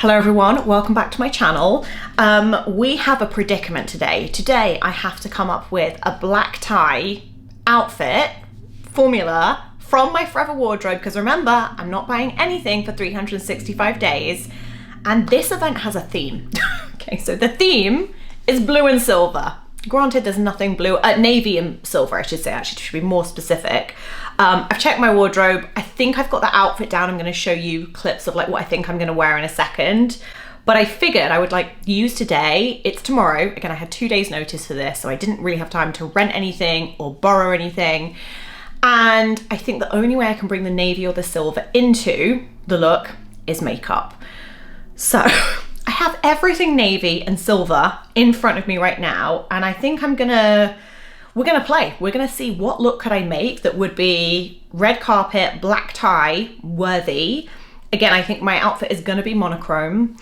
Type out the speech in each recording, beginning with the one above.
Hello everyone, welcome back to my channel. We have a predicament today. Today I have to come up with a black tie outfit formula from my forever wardrobe, because remember, I'm not buying anything for 365 days, and this event has a theme. Okay, so the theme is blue and silver. Granted, there's nothing blue, navy and silver I should say, actually, to be more specific. I've checked my wardrobe. I think I've got the outfit down. I'm going to show you clips of like what I think I'm going to wear in a second. But I figured I would like use today. It's tomorrow. Again, I had 2 days notice for this, so I didn't really have time to rent anything or borrow anything. And I think the only way I can bring the navy or the silver into the look is makeup. So I have everything navy and silver in front of me right now. And I think we're gonna play. We're gonna see what look could I make that would be red carpet, black tie worthy. Again, I think my outfit is gonna be monochrome.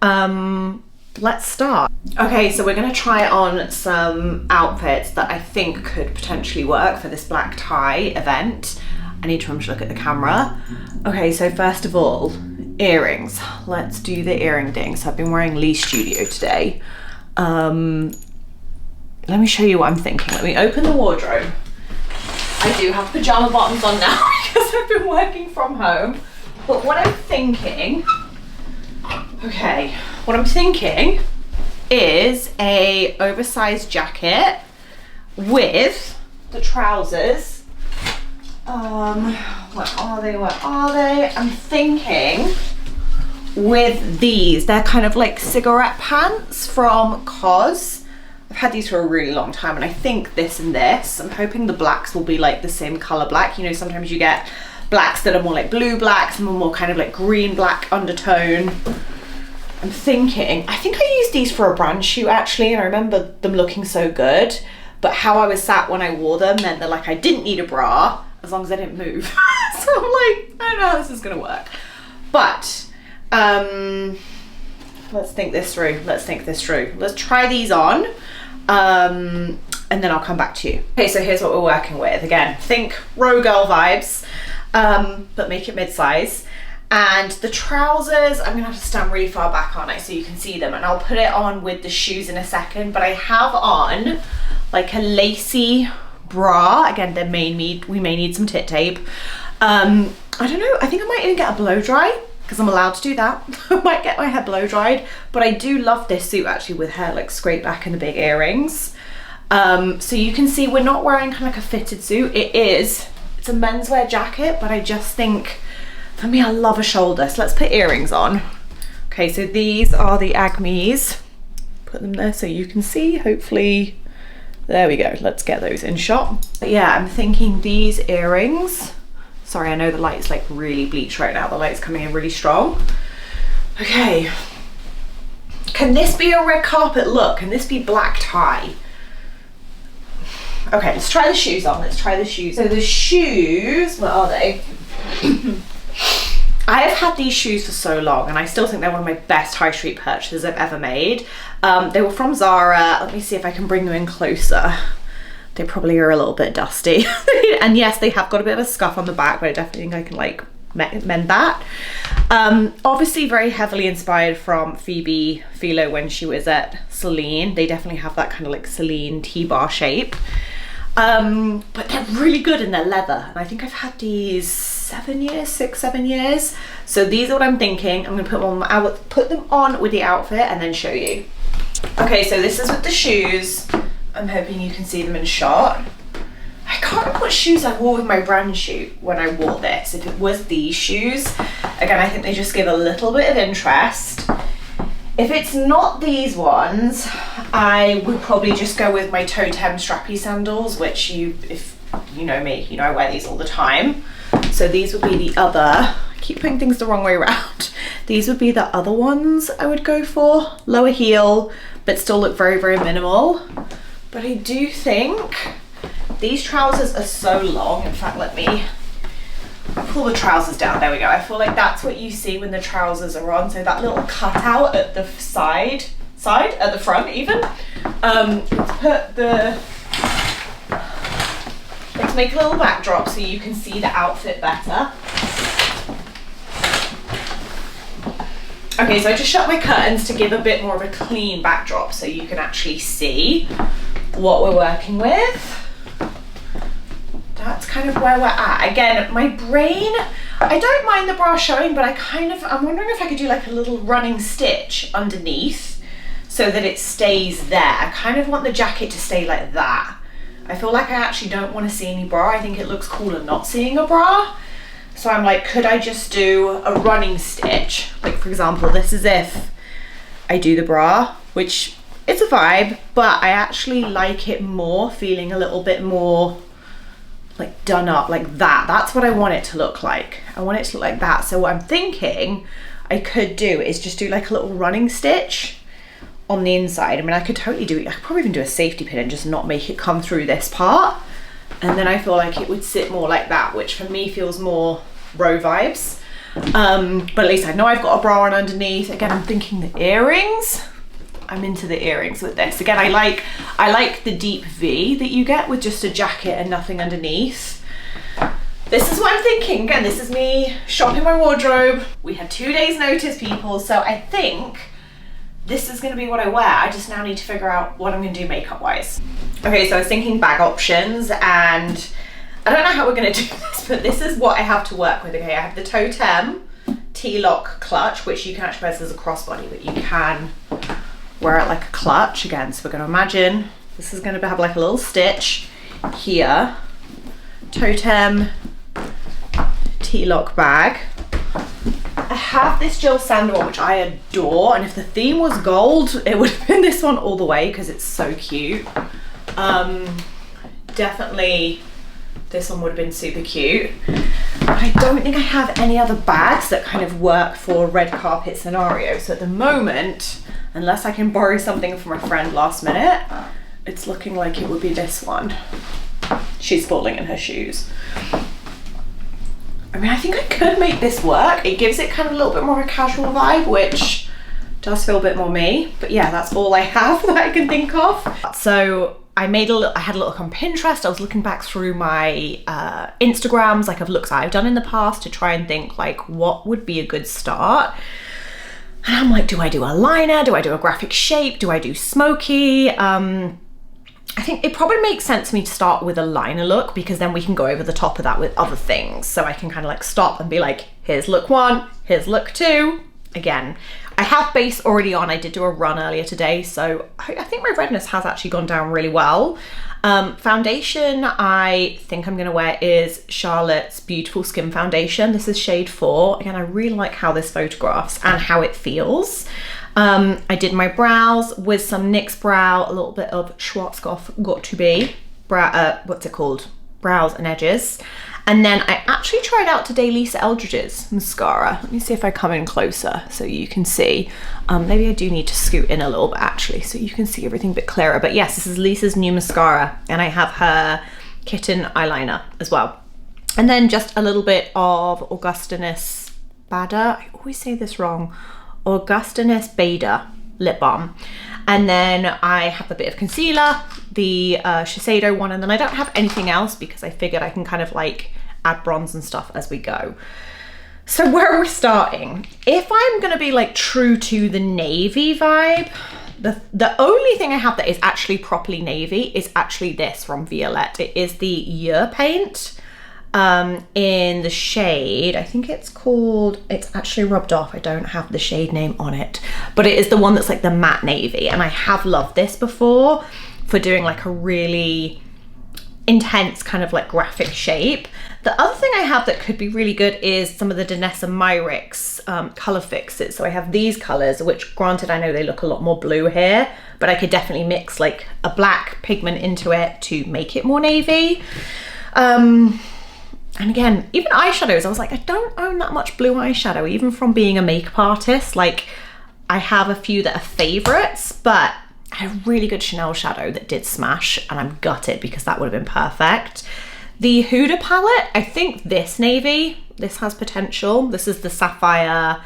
Let's start. Okay, so we're gonna try on some outfits that I think could potentially work for this black tie event. I need to remember to look at the camera. Okay, so first of all, earrings. Let's do the earring ding. So I've been wearing Lee Studio today. Let me show you what I'm thinking. Let me open the wardrobe. I do have pajama bottoms on now because I've been working from home. But what I'm thinking, okay, what I'm thinking is a oversized jacket with the trousers. Where are they? I'm thinking with these. They're kind of like cigarette pants from COS. I've had these for a really long time, and I think this and this, I'm hoping the blacks will be like the same color black. You know, sometimes you get blacks that are more like blue black, some are more kind of like green black undertone. I'm thinking, I think I used these for a brand shoot actually, and I remember them looking so good, but how I was sat when I wore them meant that like I didn't need a bra as long as I didn't move. So I'm like, I don't know how this is gonna work. But let's think this through. Let's try these on. And then I'll come back to you. Okay, so here's what we're working with. Again, think Row Girl vibes, but make it mid-size. And the trousers, I'm gonna have to stand really far back on it so you can see them, and I'll put it on with the shoes in a second, but I have on like a lacy bra. Again, we may need some tit tape. I don't know, I think I might even get a blow dry, because I'm allowed to do that. I might get my hair blow dried, but I do love this suit actually with hair like scraped back and the big earrings. So you can see we're not wearing kind of like a fitted suit. It's a menswear jacket, but I just think, for me, I love a shoulder. So let's put earrings on. Okay, so these are the Agnes. Put them there so you can see, hopefully. There we go, let's get those in shot. But yeah, I'm thinking these earrings. Sorry, I know the light's like really bleached right now. The light's coming in really strong. Okay. Can this be a red carpet look? Can this be black tie? Okay, let's try the shoes on. So the shoes, what are they? I have had these shoes for so long, and I still think they're one of my best high street purchases I've ever made. They were from Zara. Let me see if I can bring them in closer. They probably are a little bit dusty. And yes, they have got a bit of a scuff on the back, but I definitely think I can like mend that. Obviously very heavily inspired from Phoebe Philo when she was at Celine. They definitely have that kind of like Celine T-bar shape. But they're really good in their leather. And I think I've had these 6, 7 years. So these are what I'm thinking. I'm gonna put them on with the outfit and then show you. Okay, so this is with the shoes. I'm hoping you can see them in shot. I can't remember what shoes I wore with my brand shoot when I wore this. If it was these shoes, again, I think they just give a little bit of interest. If it's not these ones, I would probably just go with my Totem strappy sandals, which if you know me, you know I wear these all the time. So these would be the other, I keep putting things the wrong way around. These would be the other ones I would go for. Lower heel, but still look very, very minimal. But I do think these trousers are so long. In fact, let me pull the trousers down. There we go. I feel like that's what you see when the trousers are on. So that little cutout at the side at the front even. Let's make a little backdrop so you can see the outfit better. Okay, so I just shut my curtains to give a bit more of a clean backdrop so you can actually see what we're working with. That's kind of where we're at. Again, my brain, I don't mind the bra showing, but I'm wondering if I could do like a little running stitch underneath so that it stays there. I kind of want the jacket to stay like that. I feel like I actually don't want to see any bra. I think it looks cooler not seeing a bra. So I'm like, could I just do a running stitch? Like for example, this is if I do the bra, which it's a vibe, but I actually like it more, feeling a little bit more like done up like that. That's what I want it to look like. I want it to look like that. So what I'm thinking I could do is just do like a little running stitch on the inside. I mean, I could totally do it. I could probably even do a safety pin and just not make it come through this part. And then I feel like it would sit more like that, which for me feels more row vibes. But at least I know I've got a bra on underneath. Again, I'm thinking the earrings. I'm into the earrings with this. Again, I like the deep V that you get with just a jacket and nothing underneath. This is what I'm thinking. Again, this is me shopping my wardrobe. We had 2 days notice, people. So I think this is gonna be what I wear. I just now need to figure out what I'm gonna do makeup wise. Okay, so I was thinking bag options, and I don't know how we're gonna do this, but this is what I have to work with. Okay, I have the Totem T-lock clutch, which you can actually wear as a crossbody, but you can wear it like a clutch again. So we're gonna imagine this is gonna have like a little stitch here. Totem T-lock bag. I have this Jill Sander one, which I adore, and if the theme was gold, it would have been this one all the way because it's so cute. Definitely this one would have been super cute. But I don't think I have any other bags that kind of work for a red carpet scenario. So at the moment, unless I can borrow something from a friend last minute, it's looking like it would be this one. She's falling in her shoes. I mean, I think I could make this work. It gives it kind of a little bit more of a casual vibe, which does feel a bit more me. But yeah, that's all I have that I can think of. So I had a look on Pinterest. I was looking back through my Instagrams, like of looks I've done in the past, to try and think like what would be a good start. And I'm like, do I do a liner? Do I do a graphic shape? Do I do Smokey? I think it probably makes sense for me to start with a liner look, because then we can go over the top of that with other things. So I can kind of like stop and be like, here's look 1, here's look 2. Again, I have base already on. I did do a run earlier today, so I think my redness has actually gone down really well. Foundation I think I'm gonna wear is Charlotte's Beautiful Skin Foundation. This is shade 4. Again, I really like how this photographs and how it feels. I did my brows with some NYX brow, a little bit of Schwarzkopf Got To Be brow, what's it called? Brows and edges. And then I actually tried out today Lisa Eldridge's mascara. Let me see if I come in closer so you can see. Maybe I do need to scoot in a little bit actually, so you can see everything a bit clearer. But yes, this is Lisa's new mascara, and I have her kitten eyeliner as well. And then just a little bit of Augustinus Bader. I always say this wrong. Augustinus Bader lip balm. And then I have a bit of concealer, the Shiseido one, and then I don't have anything else because I figured I can kind of like add bronze and stuff as we go. So where are we starting? If I'm gonna be like true to the navy vibe, the only thing I have that is actually properly navy is actually this from Violette. It is the Year Paint in the shade, I think it's called, it's actually rubbed off, I don't have the shade name on it, but it is the one that's like the matte navy, and I have loved this before for doing like a really intense kind of like graphic shape. The other thing I have that could be really good is some of the Danessa Myricks color fixes. So I have these colors, which granted I know they look a lot more blue here, but I could definitely mix like a black pigment into it to make it more navy. And again, even eyeshadows, I was like, I don't own that much blue eyeshadow, even from being a makeup artist. Like, I have a few that are favorites, but I had a really good Chanel shadow that did smash, and I'm gutted because that would have been perfect. The Huda palette, I think this navy, this has potential. This is the Sapphire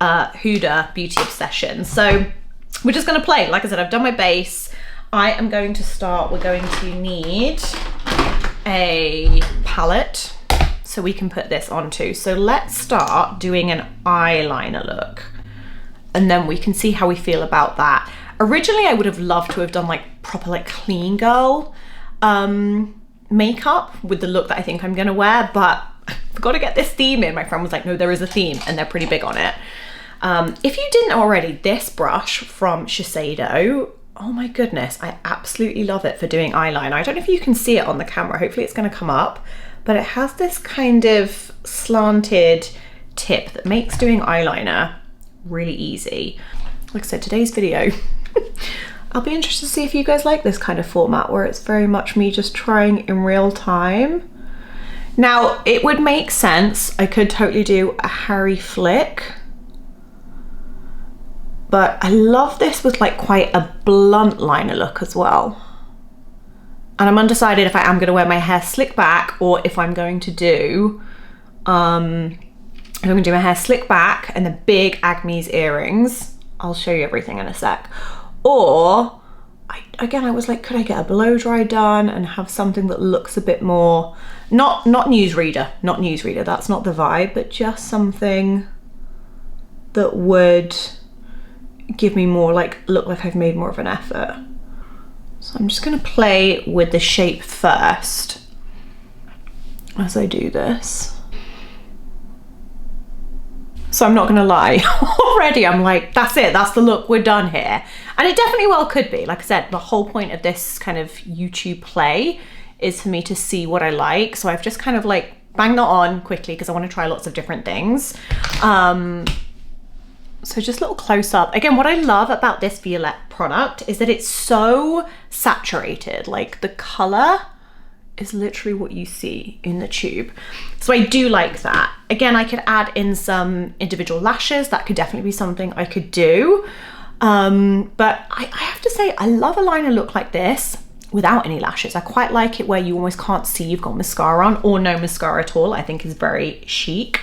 Huda Beauty Obsession. So we're just gonna play. Like I said, I've done my base. I am going to start, we're going to need a palette so we can put this onto. So let's start doing an eyeliner look. and then we can see how we feel about that. Originally, I would have loved to have done like proper like clean girl makeup with the look that I think I'm gonna wear, but I've got to get this theme in. My friend was like, no, there is a theme, and they're pretty big on it. If you didn't already, this brush from Shiseido, oh my goodness, I absolutely love it for doing eyeliner. I don't know if you can see it on the camera, hopefully it's gonna come up, but it has this kind of slanted tip that makes doing eyeliner really easy. Like I said, today's video, I'll be interested to see if you guys like this kind of format where it's very much me just trying in real time. Now, it would make sense, I could totally do a Harry flick, but I love this with like quite a blunt liner look as well. And I'm undecided if I am going to wear my hair slick back or if I'm going to do, if I'm going to do my hair slick back and the big Agnes earrings. I'll show you everything in a sec. Or, I was like, could I get a blow dry done and have something that looks a bit more, not newsreader, that's not the vibe, but just something that would give me more like, look like I've made more of an effort. So I'm just gonna play with the shape first as I do this. So I'm not gonna lie, already I'm like, that's it, that's the look, we're done here. And it definitely well could be. Like I said, the whole point of this kind of YouTube play is for me to see what I like. So I've just kind of like banged that on quickly because I want to try lots of different things. So just a little close up. Again, what I love about this Violet product is that it's so saturated. Like the color is literally what you see in the tube. So I do like that. Again, I could add in some individual lashes. That could definitely be something I could do. But I have to say, I love a liner look like this without any lashes. I quite like it where you almost can't see you've got mascara on, or no mascara at all. I think is very chic.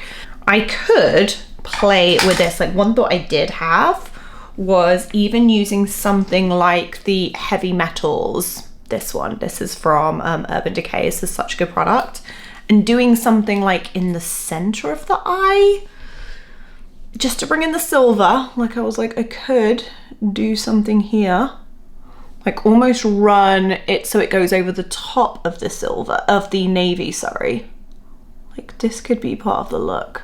I could play with this. Like one thought I did have was even using something like the Heavy Metals. This is from Urban Decay. This is such a good product. And doing something like in the center of the eye, just to bring in the silver. Like I was like, I could do something here, like almost run it so it goes over the top of the silver, of the navy, sorry. Like this could be part of the look.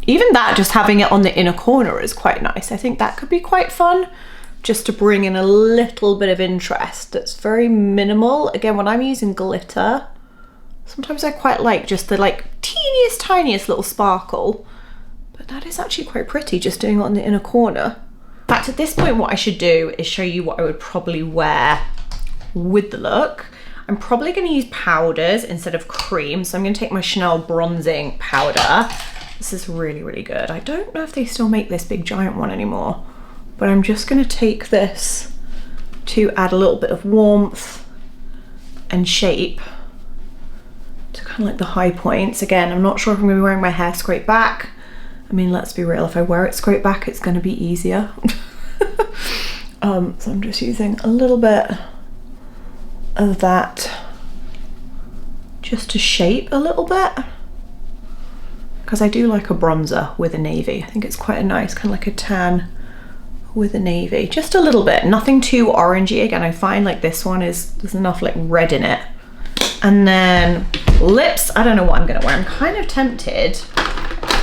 Even that, just having it on the inner corner is quite nice. I think that could be quite fun, just to bring in a little bit of interest that's very minimal. Again, when I'm using glitter, sometimes I quite like just the like tiniest little sparkle, but that is actually quite pretty just doing it on the inner corner. In fact, at this point, what I should do is show you what I would probably wear with the look. I'm probably gonna use powders instead of cream. So I'm gonna take my Chanel bronzing powder. This is really, really good. I don't know if they still make this big giant one anymore, but I'm just gonna take this to add a little bit of warmth and shape to kind of like the high points. Again, I'm not sure if I'm gonna be wearing my hair straight back. I mean, let's be real, if I wear it straight back, it's gonna be easier. So I'm just using a little bit of that just to shape a little bit, because I do like a bronzer with a navy. I think it's quite a nice kind of like a tan with a navy, just a little bit, nothing too orangey. Again, I find like this one there's enough like red in it. And then lips, I don't know what I'm gonna wear. I'm kind of tempted.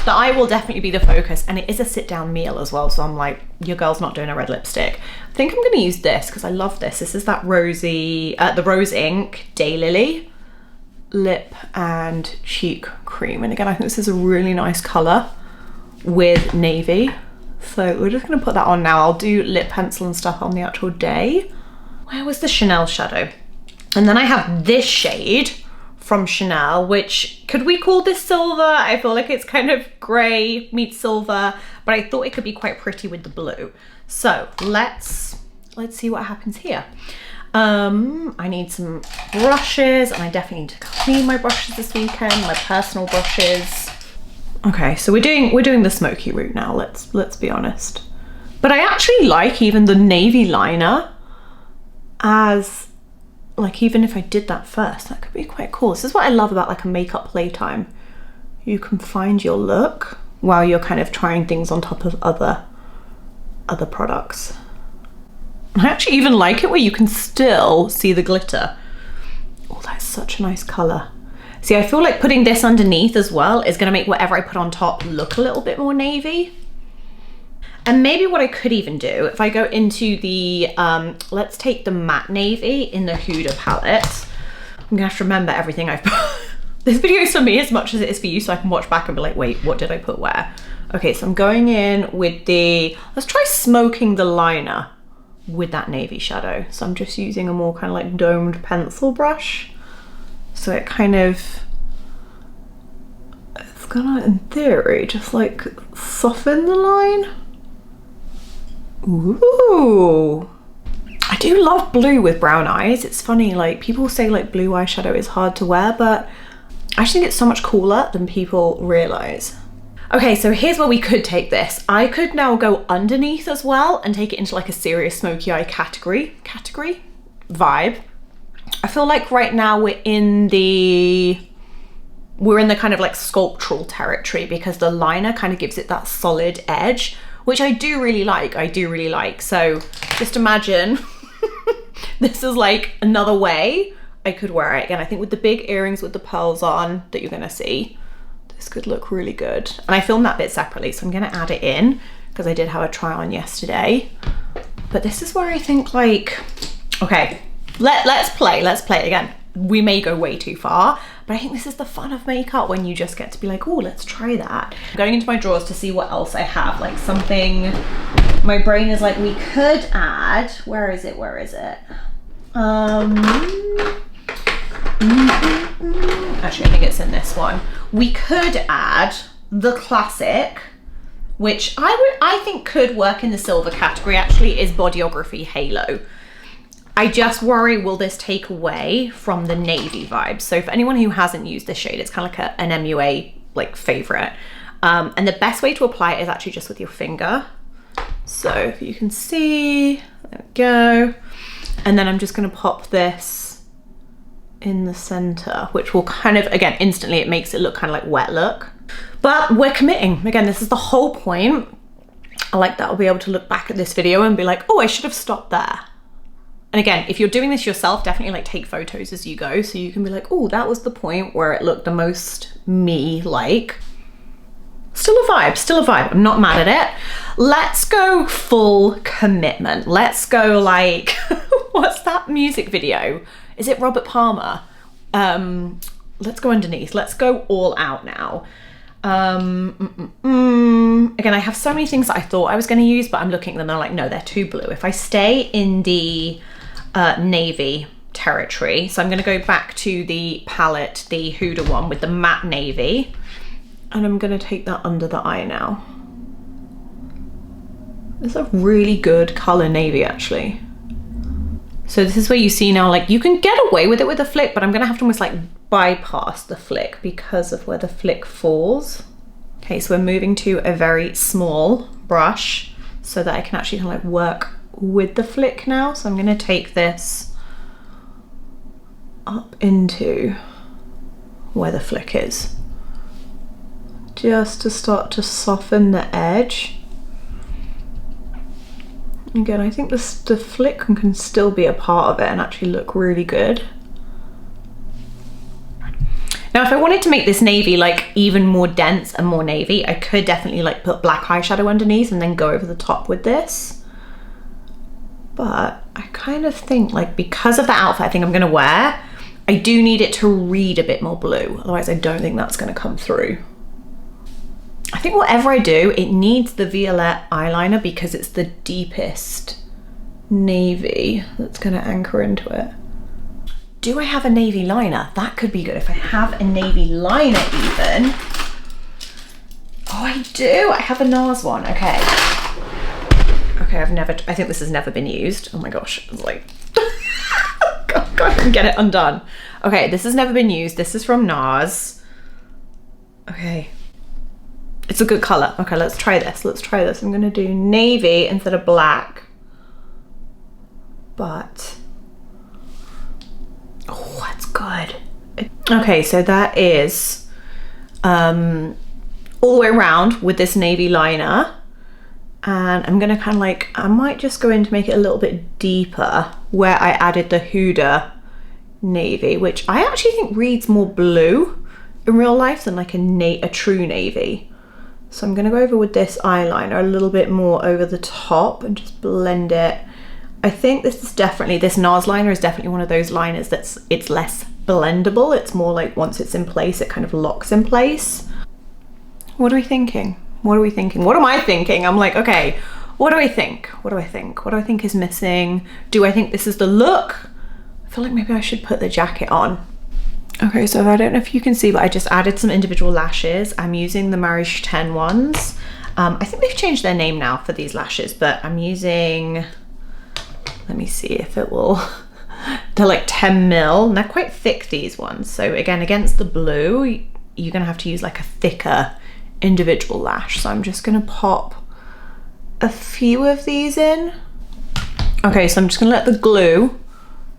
The eye will definitely be the focus, and it is a sit down meal as well, so I'm like, your girl's not doing a red lipstick. I think I'm gonna use this because I love this. This is that rosy, the Rose Ink Daylily lip and cheek cream. And again, I think this is a really nice color with navy. So we're just gonna put that on now. I'll do lip pencil and stuff on the actual day. Where was the Chanel shadow? And then I have this shade from Chanel, which, could we call this silver? I feel like it's kind of gray meets silver, but I thought it could be quite pretty with the blue. So let's see what happens here. I need some brushes, and I definitely need to clean my brushes this weekend, my personal brushes. Okay, so we're doing the Smokey route now, let's be honest. But I actually like even the navy liner as, like, even if I did that first, that could be quite cool. This is what I love about like a makeup playtime. You can find your look. while you're kind of trying things on top of other products. I actually even like it where you can still see the glitter. Oh, that's such a nice color. See, I feel like putting this underneath as well is gonna make whatever I put on top look a little bit more navy. And maybe what I could even do, if I go into the, let's take the matte navy in the Huda palette. I'm gonna have to remember everything I've put. This video is for me as much as it is for you, so I can watch back and be like, wait, what did I put where? Okay, so I'm going in with the, let's try smoking the liner with that navy shadow. So I'm just using a more kind of like domed pencil brush. So it kind of, it's gonna, in theory, just like soften the line. Ooh. I do love blue with brown eyes. It's funny, like people say like blue eyeshadow is hard to wear, but I just think it's so much cooler than people realize. Okay, so here's where we could take this. I could now go underneath as well and take it into like a serious smoky eye category vibe. I feel like right now we're in the kind of like sculptural territory because the liner kind of gives it that solid edge, which I do really like. So just imagine this is like another way I could wear it. Again, I think with the big earrings with the pearls on that you're gonna see, this could look really good. And I filmed that bit separately, so I'm gonna add it in because I did have a try on yesterday. But this is where I think like, okay, let's play it again. We may go way too far, but I think this is the fun of makeup when you just get to be like, oh, let's try that. I'm going into my drawers to see what else I have, like something, my brain is like, we could add, where is it? Actually, I think it's in this one. We could add the classic, which I think could work in the silver category, actually, is Bodyography Halo. I just worry, will this take away from the navy vibe? So for anyone who hasn't used this shade, it's kind of like an MUA like favorite. And the best way to apply it is actually just with your finger. So if you can see, there we go. And then I'm just gonna pop this in the center, which will kind of, again, instantly it makes it look kind of like wet look. But we're committing. Again, this is the whole point. I like that I'll be able to look back at this video and be like, oh, I should have stopped there. And again, if you're doing this yourself, definitely like take photos as you go so you can be like, oh, that was the point where it looked the most me-like. Still a vibe, I'm not mad at it. Let's go full commitment. Let's go like, what's that music video? Is it Robert Palmer? Let's go underneath. Let's go all out now. Again, I have so many things that I thought I was gonna use, but I'm looking at them and I'm like, no, they're too blue. If I stay in the navy territory, so I'm gonna go back to the palette, the Huda one with the matte navy, and I'm gonna take that under the eye now. It's a really good color navy, actually. So this is where you see now, like you can get away with it with a flick, but I'm gonna have to almost like bypass the flick because of where the flick falls. Okay, so we're moving to a very small brush so that I can actually kind of like work with the flick now. So I'm gonna take this up into where the flick is, just to start to soften the edge. Again, I think the flick can still be a part of it and actually look really good. Now, if I wanted to make this navy like even more dense and more navy, I could definitely like put black eyeshadow underneath and then go over the top with this. But I kind of think like because of the outfit I think I'm gonna wear, I do need it to read a bit more blue. Otherwise, I don't think that's gonna come through. I think whatever I do, it needs the violet eyeliner because it's the deepest navy that's gonna anchor into it. Do I have a navy liner? That could be good if I have a navy liner even. Oh, I do. I have a NARS one. Okay. Okay, I think this has never been used. Oh my gosh. It's like, God, I can get it undone. Okay, this has never been used. This is from NARS. Okay. It's a good color. Okay, let's try this. I'm gonna do navy instead of black. But, oh, that's good. Okay, so that is all the way around with this navy liner. And I'm gonna kind of like, I might just go in to make it a little bit deeper where I added the Huda navy, which I actually think reads more blue in real life than like a true navy. So I'm gonna go over with this eyeliner a little bit more over the top and just blend it. I think this NARS liner is definitely one of those liners it's less blendable. It's more like once it's in place, it kind of locks in place. What are we thinking? What are we thinking? What am I thinking? I'm like, okay, what do I think? What do I think? What do I think is missing? Do I think this is the look? I feel like maybe I should put the jacket on. Okay, so I don't know if you can see, but I just added some individual lashes. I'm using the shten ones. I think they've changed their name now for these lashes, but I'm using, let me see if it will, they're like 10 mil, and they're quite thick, these ones. So again, against the blue, you're gonna have to use like a thicker individual lash. So I'm just gonna pop a few of these in. Okay, so I'm just gonna let the glue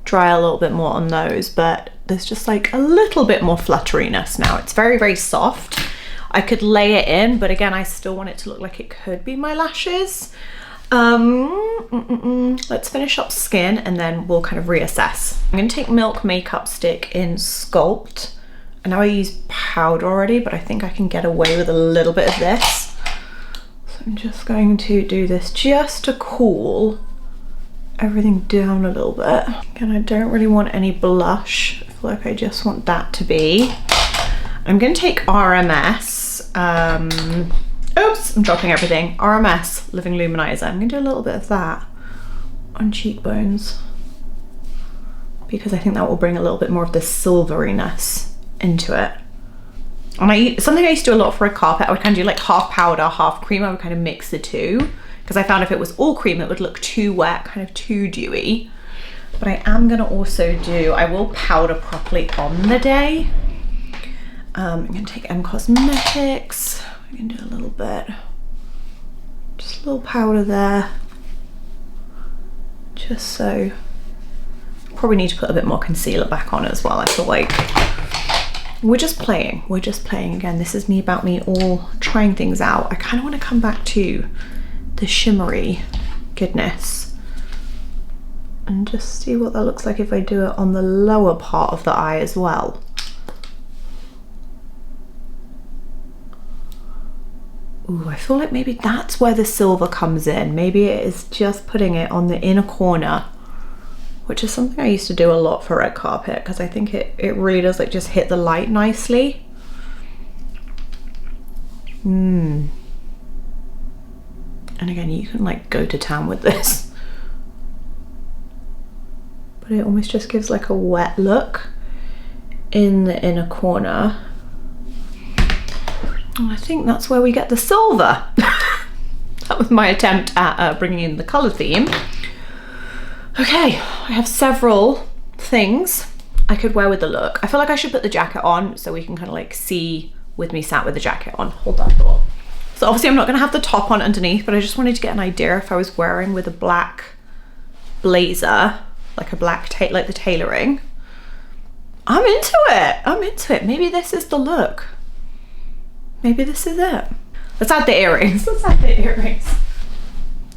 dry a little bit more on those, but there's just like a little bit more flutteriness now. It's very, very soft. I could lay it in, but again, I still want it to look like it could be my lashes. Let's finish up skin and then we'll kind of reassess. I'm gonna take Milk Makeup Stick in Sculpt. I know I use powder already, but I think I can get away with a little bit of this. So I'm just going to do this just to cool everything down a little bit. Again, I don't really want any blush. I feel like I just want that to be. I'm gonna take RMS. Oops, I'm dropping everything. RMS Living Luminizer. I'm gonna do a little bit of that on cheekbones because I think that will bring a little bit more of the silveriness into it. And something I used to do a lot for a carpet, I would kind of do like half powder, half cream. I would kind of mix the two because I found if it was all cream, it would look too wet, kind of too dewy. But I am gonna also I will powder properly on the day. I'm gonna take M Cosmetics. I'm gonna do a little bit, just a little powder there. Just so, probably need to put a bit more concealer back on as well. I feel like we're just playing again. This is about me all trying things out. I kind of want to come back to the shimmery goodness and just see what that looks like if I do it on the lower part of the eye as well. Ooh, I feel like maybe that's where the silver comes in. Maybe it is just putting it on the inner corner, which is something I used to do a lot for red carpet because I think it really does like just hit the light nicely. And again, you can like go to town with this, but it almost just gives like a wet look in the inner corner. And I think that's where we get the silver. That was my attempt at bringing in the color theme. Okay, I have several things I could wear with the look. I feel like I should put the jacket on so we can kind of like see with me sat with the jacket on. Hold that thought. So obviously I'm not gonna have the top on underneath, but I just wanted to get an idea if I was wearing with a black blazer, like a black like the tailoring. I'm into it. I'm into it. Maybe this is the look. Maybe this is it. Let's add the earrings. Let's add the earrings.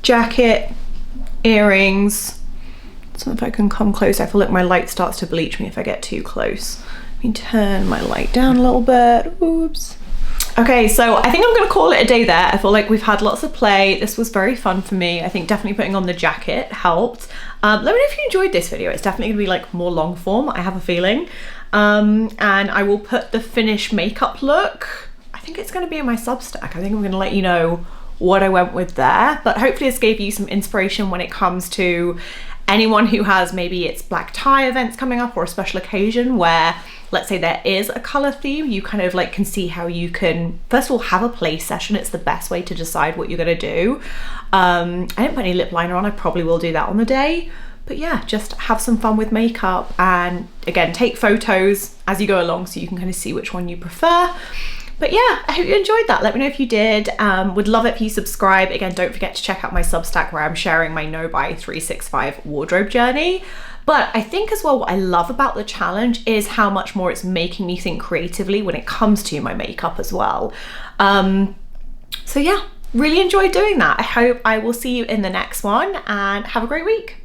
Jacket, earrings. So if I can come close, I feel like my light starts to bleach me if I get too close. Let me turn my light down a little bit. Oops. Okay, so I think I'm gonna call it a day there. I feel like we've had lots of play. This was very fun for me. I think definitely putting on the jacket helped. Let me know if you enjoyed this video. It's definitely gonna be like more long form, I have a feeling. And I will put the finished makeup look. I think it's gonna be in my Substack. I think I'm gonna let you know what I went with there, but hopefully this gave you some inspiration when it comes to anyone who has maybe it's black tie events coming up or a special occasion where let's say there is a color theme. You kind of like can see how you can first of all have a play session. It's the best way to decide what you're gonna do. I didn't put any lip liner on. I probably will do that on the day, but yeah, just have some fun with makeup and again take photos as you go along so you can kind of see which one you prefer. But yeah, I hope you enjoyed that. Let me know if you did. Would love it if you subscribe. Again, don't forget to check out my Substack where I'm sharing my No Buy 365 wardrobe journey. But I think as well, what I love about the challenge is how much more it's making me think creatively when it comes to my makeup as well. So yeah, really enjoyed doing that. I hope I will see you in the next one, and have a great week.